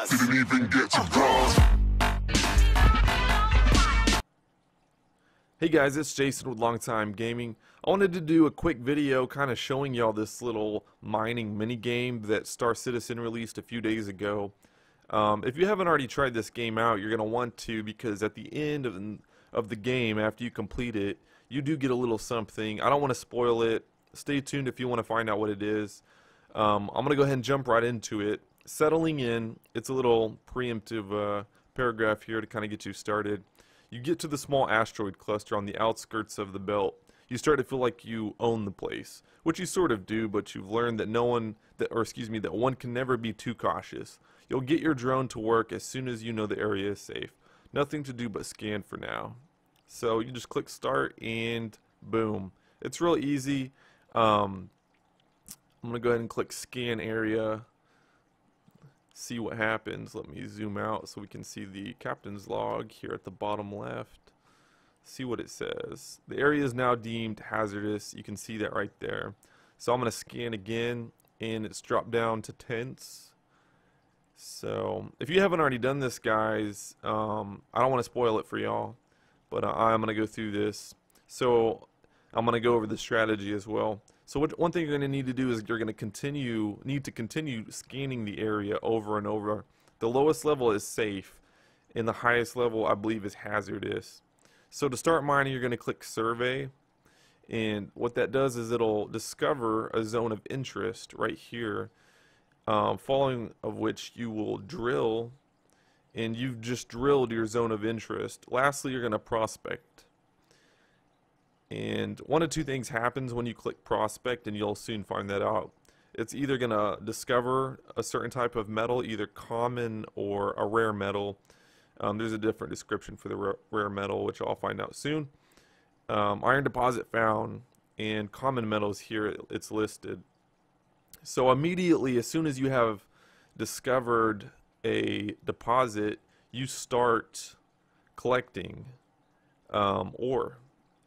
bars. Didn't even get to bras. Hey guys, it's Jason with Longtime Gaming. I wanted to do a quick video kind of showing y'all this little mining mini game that Star Citizen released a few days ago. If you haven't already tried this game out, you're going to want to, because at the end of the game, after you complete it, you do get a little something. I don't want to spoil it. Stay tuned if you want to find out what it is. I'm going to go ahead and jump right into it. Settling in, it's a little preemptive paragraph here to kind of get you started. You get to the small asteroid cluster on the outskirts of the belt. You start to feel like you own the place, which you sort of do, but you've learned that that one can never be too cautious. You'll get your drone to work as soon as you know the area is safe. Nothing to do but scan for now. So you just click start and boom. It's real easy. I'm going to go ahead and click scan area. See what happens. Let me zoom out so we can see the captain's log here at the bottom left. See what it says. The area is now deemed hazardous. You can see that right there. So I'm going to scan again, and it's dropped down to tense. So if you haven't already done this, guys, I don't want to spoil it for y'all, but I'm going to go through this. So I'm going to go over the strategy as well. So one thing you're going to need to do is you're going to need to continue scanning the area over and over. The lowest level is safe, and the highest level, I believe, is hazardous. So to start mining, you're going to click survey, and what that does is it'll discover a zone of interest right here, following of which you will drill, and you've just drilled your zone of interest. Lastly, you're going to prospect. And one of two things happens when you click prospect, and you'll soon find that out. It's either going to discover a certain type of metal, either common or a rare metal. There's a different description for the rare metal, which I'll find out soon. Iron deposit found, and common metals here, it's listed. So immediately, as soon as you have discovered a deposit, you start collecting ore.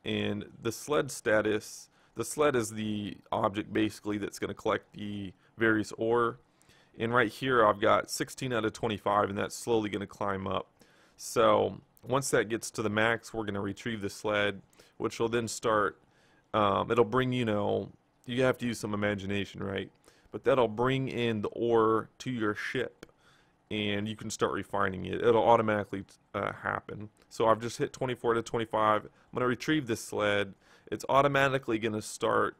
And the sled status, the sled is the object basically that's going to collect the various ore. And right here I've got 16 out of 25, and that's slowly going to climb up. So once that gets to the max, we're going to retrieve the sled, which will then start, it'll bring, you have to use some imagination, right? But that'll bring in the ore to your ship, and you can start refining it. It'll automatically happen. So I've just hit 24 to 25. I'm going to retrieve this sled. It's automatically going to start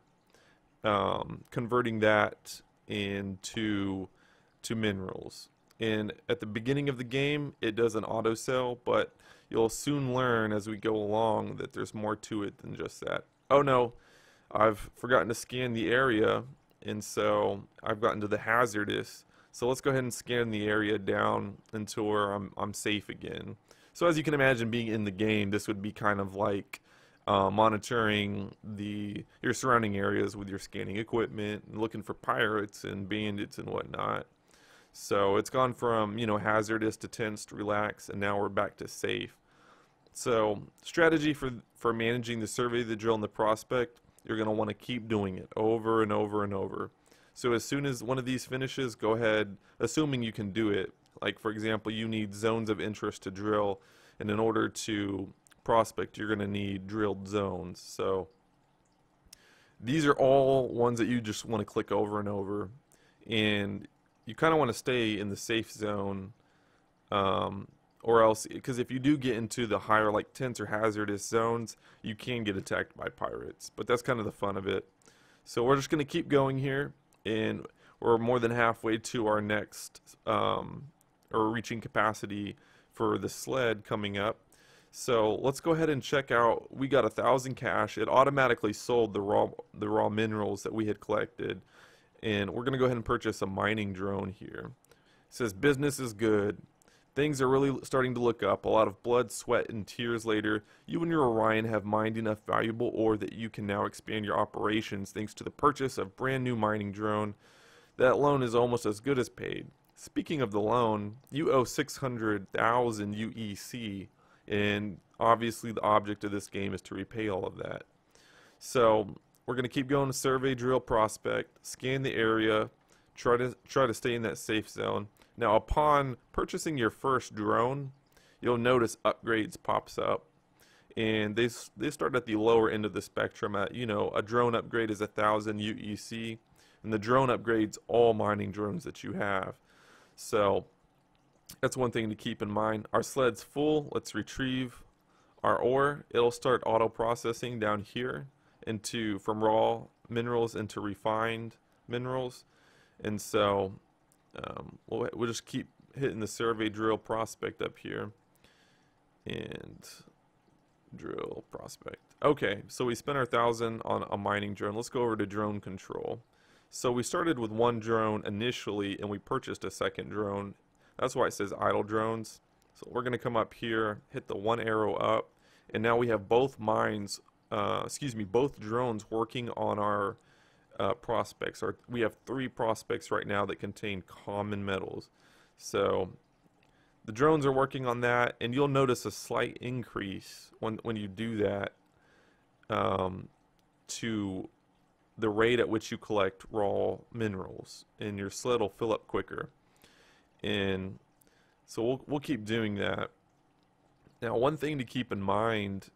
converting that into minerals. And at the beginning of the game, it does an auto sell, but you'll soon learn as we go along that there's more to it than just that. Oh no, I've forgotten to scan the area, and so I've gotten to the hazardous. So let's go ahead and scan the area down until where I'm safe again. So as you can imagine, being in the game, this would be kind of like monitoring your surrounding areas with your scanning equipment and looking for pirates and bandits and whatnot. So it's gone from, hazardous to tense to relax, and now we're back to safe. So strategy for managing the survey, the drill, and the prospect, you're going to want to keep doing it over and over and over. So as soon as one of these finishes, go ahead, assuming you can do it. Like, for example, you need zones of interest to drill, and in order to prospect, you're going to need drilled zones. So these are all ones that you just want to click over and over, and you kind of want to stay in the safe zone, or else, because if you do get into the higher, like tense or hazardous zones, you can get attacked by pirates. But that's kind of the fun of it. So we're just going to keep going here, and we're more than halfway to our next, or reaching capacity for the sled coming up. So let's go ahead and check out. We got 1,000 cash. It automatically sold the raw minerals that we had collected, and we're going to go ahead and purchase a mining drone here. It says business is good. Things are really starting to look up. A lot of blood, sweat, and tears later, you and your Orion have mined enough valuable ore that you can now expand your operations thanks to the purchase of brand new mining drone. That loan is almost as good as paid. Speaking of the loan, you owe 600,000 UEC, and obviously the object of this game is to repay all of that. So we're going to keep going to survey, drill, prospect, scan the area, try to stay in that safe zone. Now, upon purchasing your first drone, you'll notice upgrades pops up, and they start at the lower end of the spectrum. At a drone upgrade is 1,000 UEC, and the drone upgrades all mining drones that you have. So that's one thing to keep in mind. Our sled's full. Let's retrieve our ore. It'll start auto processing down here from raw minerals into refined minerals, and so we'll just keep hitting the survey drill prospect up here and drill prospect. Okay, so we spent our 1,000 on a mining drone. Let's go over to drone control. So we started with one drone initially, and we purchased a second drone. That's why it says idle drones. So we're going to come up here, hit the one arrow up, and now we have both both drones working on our prospects. We have 3 prospects right now that contain common metals. So the drones are working on that, and you'll notice a slight increase when you do that to the rate at which you collect raw minerals, and your sled will fill up quicker. And so we'll keep doing that. Now, one thing to keep in mind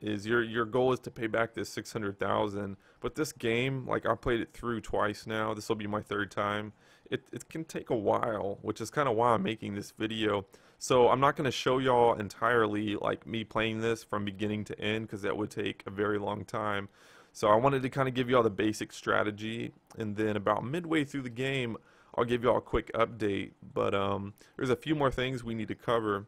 is your goal is to pay back this 600,000. But this game, like, I played it through twice now. This will be my 3rd time. It can take a while, which is kind of why I'm making this video. So I'm not going to show y'all entirely like me playing this from beginning to end, because that would take a very long time. So I wanted to kind of give y'all the basic strategy, and then about midway through the game, I'll give y'all a quick update. But there's a few more things we need to cover.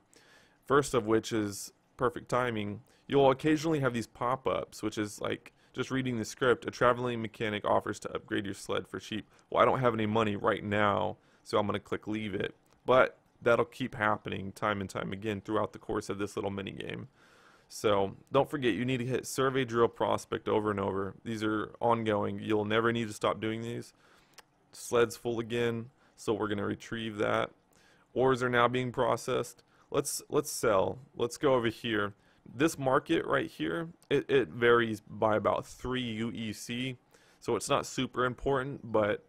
First of which is perfect timing. You'll occasionally have these pop-ups, which is like just reading the script. A traveling mechanic offers to upgrade your sled for cheap. Well, I don't have any money right now, so I'm going to click leave it. But that'll keep happening time and time again throughout the course of this little mini game. So don't forget, you need to hit survey drill prospect over and over. These are ongoing. You'll never need to stop doing these. Sled's full again, so we're going to retrieve that. Ores are now being processed. Let's sell. Let's go over here. This market right here, it varies by about 3 UEC, so it's not super important, but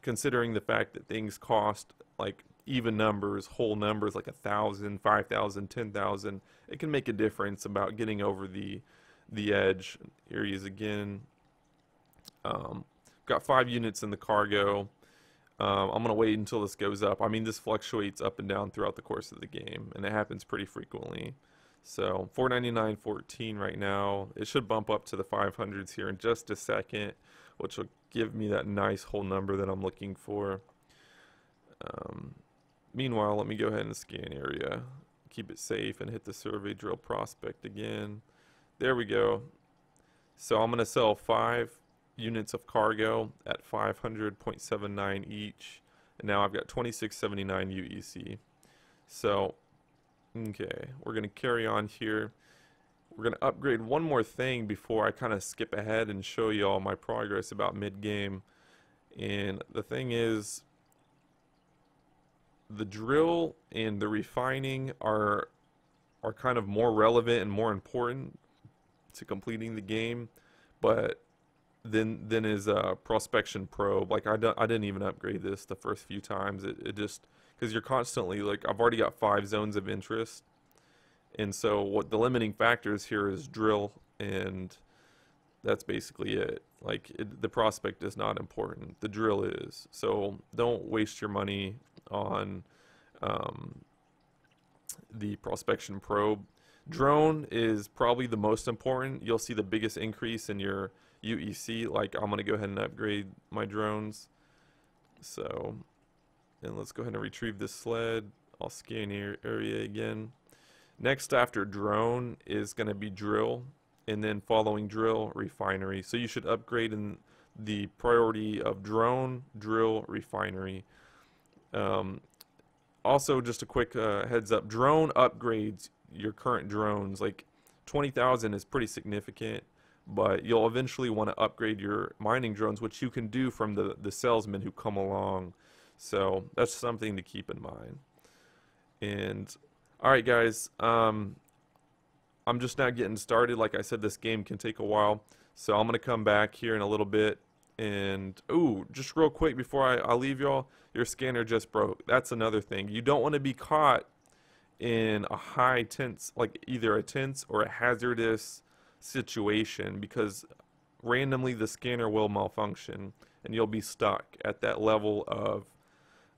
considering the fact that things cost like even numbers, whole numbers like 1,000, 5,000, 10,000, it can make a difference about getting over the edge. Here he is again. Got 5 units in the cargo. I'm going to wait until this goes up. I mean, this fluctuates up and down throughout the course of the game, and it happens pretty frequently. So 499.14 right now. It should bump up to the 500s here in just a second, which will give me that nice whole number that I'm looking for. Meanwhile, let me go ahead and scan area, keep it safe, and hit the survey drill prospect again. There we go. So I'm going to sell 5 units of cargo at 500.79 each, and now I've got 2679 UEC. So okay, we're going to carry on here. We're going to upgrade one more thing before I kind of skip ahead and show you all my progress about mid-game. And the thing is, the drill and the refining are kind of more relevant and more important to completing the game, but then is a prospection probe. Like I didn't even upgrade this the first few times. It just, because you're constantly, like, I've already got 5 zones of interest, and so what the limiting factors here is drill, and that's basically it. Like, the prospect is not important, the drill is. So don't waste your money on the prospection probe. Drone is probably the most important. You'll see the biggest increase in your UEC. Like, I'm going to go ahead and upgrade my drones. So, and let's go ahead and retrieve this sled. I'll scan area again. Next after drone is going to be drill, and then following drill, refinery. So you should upgrade in the priority of drone, drill, refinery. Also, just a quick heads up, drone upgrades your current drones. Like 20,000 is pretty significant, but you'll eventually want to upgrade your mining drones, which you can do from the salesmen who come along. So that's something to keep in mind. And alright guys, I'm just now getting started. Like I said, this game can take a while, so I'm going to come back here in a little bit And ooh, just real quick before I leave y'all, your scanner just broke. That's another thing. You don't want to be caught in a high tense, like either a tense or a hazardous situation, because randomly the scanner will malfunction and you'll be stuck at that level of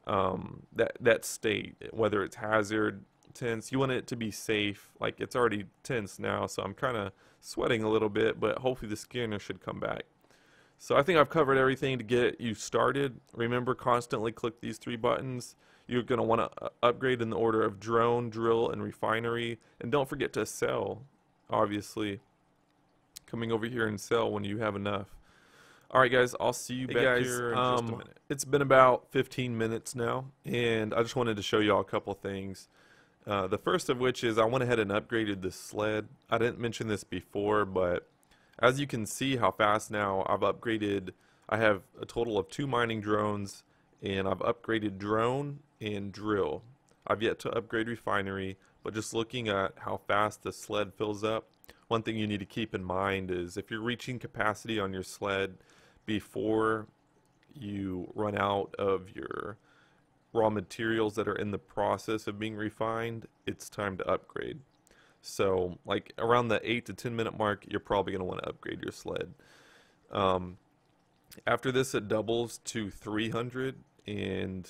that state, whether it's hazard, tense. You want it to be safe. Like, it's already tense now, so I'm kind of sweating a little bit, but hopefully the scanner should come back. So I think I've covered everything to get you started. Remember, constantly click these 3 buttons. You're going to want to upgrade in the order of drone, drill, and refinery. And don't forget to sell, obviously. Coming over here and sell when you have enough. Alright guys, I'll see you back here in just a minute. It's been about 15 minutes now, and I just wanted to show y'all a couple things. The first of which is I went ahead and upgraded the sled. I didn't mention this before, but as you can see how fast now I've upgraded. I have a total of 2 mining drones, and I've upgraded drone and drill. I've yet to upgrade refinery, but just looking at how fast the sled fills up, one thing you need to keep in mind is if you're reaching capacity on your sled before you run out of your raw materials that are in the process of being refined, it's time to upgrade. So like around the 8 to 10 minute mark, you're probably going to want to upgrade your sled. After this, it doubles to 300, and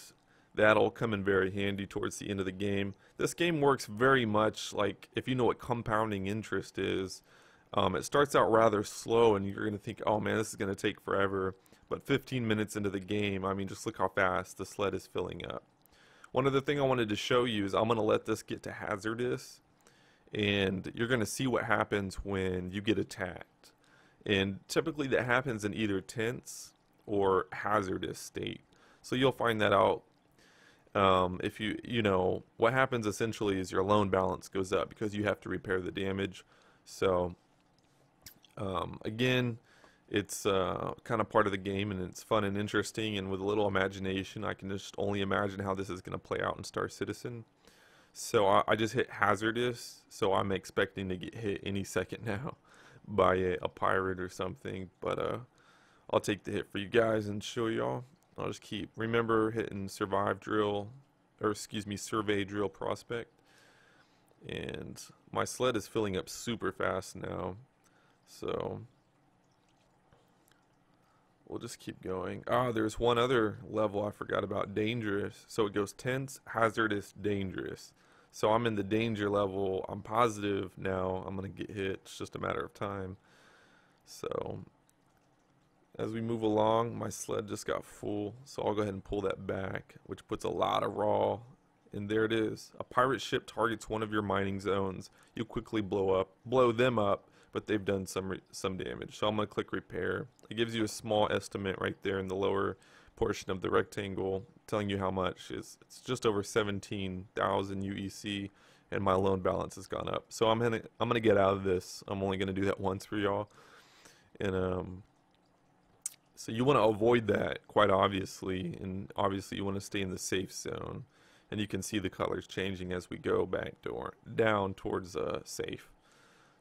that'll come in very handy towards the end of the game. This game works very much like, if you know what compounding interest is, it starts out rather slow and you're going to think, oh man, this is going to take forever. But 15 minutes into the game, I mean, just look how fast the sled is filling up. One other thing I wanted to show you is I'm going to let this get to hazardous, and you're going to see what happens when you get attacked. And typically that happens in either tense or hazardous state. So you'll find that out. If you know, what happens essentially is your loan balance goes up because you have to repair the damage. So again, it's kind of part of the game, and it's fun and interesting, and with a little imagination I can just only imagine how this is going to play out in Star Citizen. So I just hit hazardous, so I'm expecting to get hit any second now by a pirate or something, but I'll take the hit for you guys and show y'all. I'll just remember hitting survive drill, or excuse me, survey drill prospect. And my sled is filling up super fast now, so we'll just keep going. There's one other level I forgot about, dangerous. So it goes tense, hazardous, dangerous. So I'm in the danger level. I'm positive now I'm gonna get hit. It's just a matter of time. So as we move along, my sled just got full, so I'll go ahead and pull that back, which puts a lot of raw. And there it is. A pirate ship targets one of your mining zones. You quickly blow them up, but they've done some damage. So I'm going to click repair. It gives you a small estimate right there in the lower portion of the rectangle, telling you how much. It's just over 17,000 UEC, and my loan balance has gone up. So I'm gonna get out of this. I'm only gonna do that once for y'all, and so you want to avoid that, quite obviously, and obviously you want to stay in the safe zone. And you can see the colors changing as we go back down towards safe.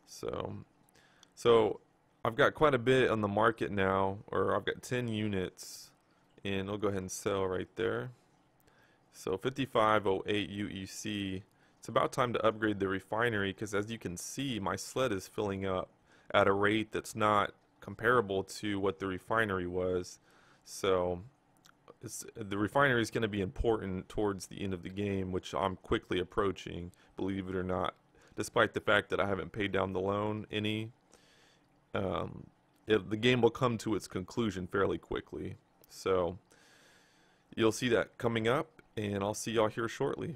So I've got quite a bit on the market now, or I've got 10 units, and I'll go ahead and sell right there. So 5508 UEC. It's about time to upgrade the refinery, because as you can see, my sled is filling up at a rate that's not comparable to what the refinery was. So the refinery is going to be important towards the end of the game, which I'm quickly approaching, believe it or not, despite the fact that I haven't paid down the loan any. The game will come to its conclusion fairly quickly, so you'll see that coming up, and I'll see y'all here shortly.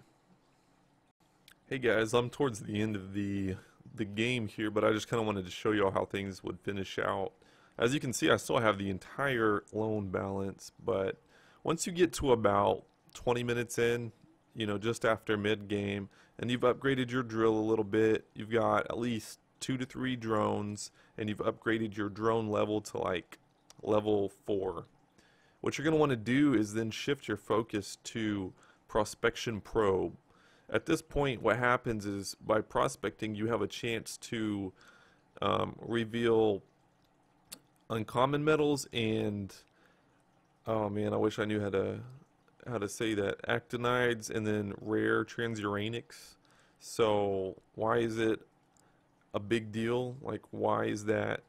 Hey guys, I'm towards the end of the game here, but I just kind of wanted to show y'all how things would finish out. As you can see, I still have the entire loan balance, but once you get to about 20 minutes in, you know, just after mid-game, and you've upgraded your drill a little bit, you've got at least 2 to 3 drones, and you've upgraded your drone level to like level 4. What you're going to want to do is then shift your focus to prospection probe. At this point, what happens is by prospecting, you have a chance to reveal uncommon metals and, oh man, I wish I knew how to say that, actinides, and then rare transuranics. So why is it a big deal? Like, why is that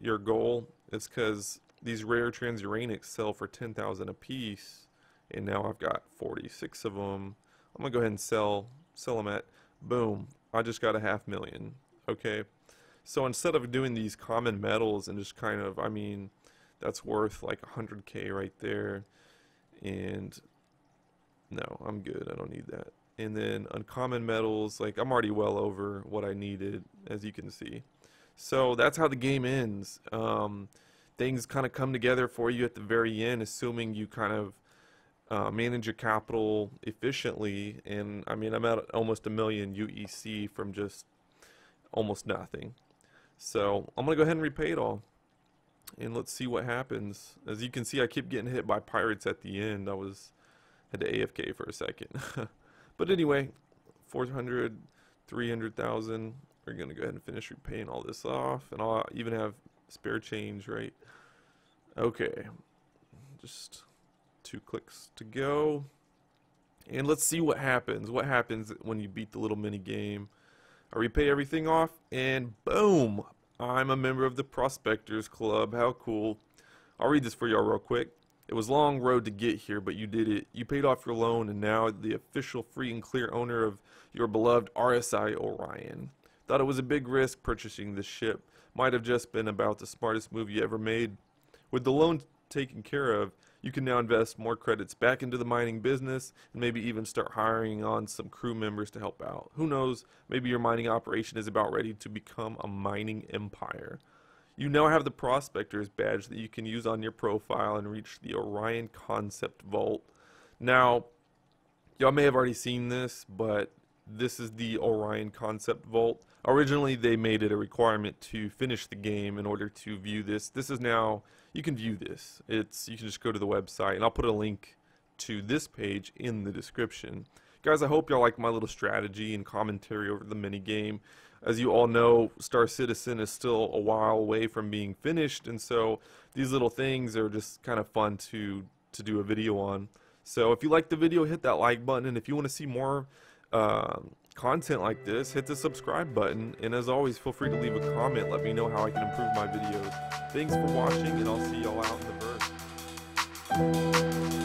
your goal? It's because these rare transuranics sell for 10,000 a piece, and now I've got 46 of them. I'm gonna go ahead and sell them at, boom, I just got a 500,000. Okay, so instead of doing these common metals and just kind of, I mean, that's worth like 100K right there, and no, I'm good, I don't need that. And then uncommon metals, like, I'm already well over what I needed, as you can see. So that's how the game ends. Things kind of come together for you at the very end, assuming you kind of manage your capital efficiently. And I mean, I'm at almost 1 million UEC from just almost nothing. So I'm gonna go ahead and repay it all, and let's see what happens. As you can see, I keep getting hit by pirates at the end. Had to AFK for a second. But anyway, 400, 300,000. We're gonna go ahead and finish repaying all this off, and I'll even have spare change, right? Okay, just 2 clicks to go, and let's see what happens. What happens when you beat the little mini game? I repay everything off, and boom, I'm a member of the Prospectors Club. How cool. I'll read this for y'all real quick. It was a long road to get here, but you did it. You paid off your loan, and now the official free and clear owner of your beloved RSI Orion. Thought it was a big risk purchasing this ship. Might have just been about the smartest move you ever made. With the loan taken care of, you can now invest more credits back into the mining business, and maybe even start hiring on some crew members to help out. Who knows, maybe your mining operation is about ready to become a mining empire. You now have the Prospector's badge that you can use on your profile and reach the Orion Concept Vault. Now, y'all may have already seen this, but this is the Orion Concept Vault. Originally, they made it a requirement to finish the game in order to view this. This is now, you can view this. You can just go to the website, and I'll put a link to this page in the description. Guys, I hope y'all like my little strategy and commentary over the mini game. As you all know, Star Citizen is still a while away from being finished, and so these little things are just kind of fun to do a video on. So if you like the video, hit that like button, and if you want to see more content like this, hit the subscribe button, and as always, feel free to leave a comment. Let me know how I can improve my videos. Thanks for watching, and I'll see y'all out in the verse.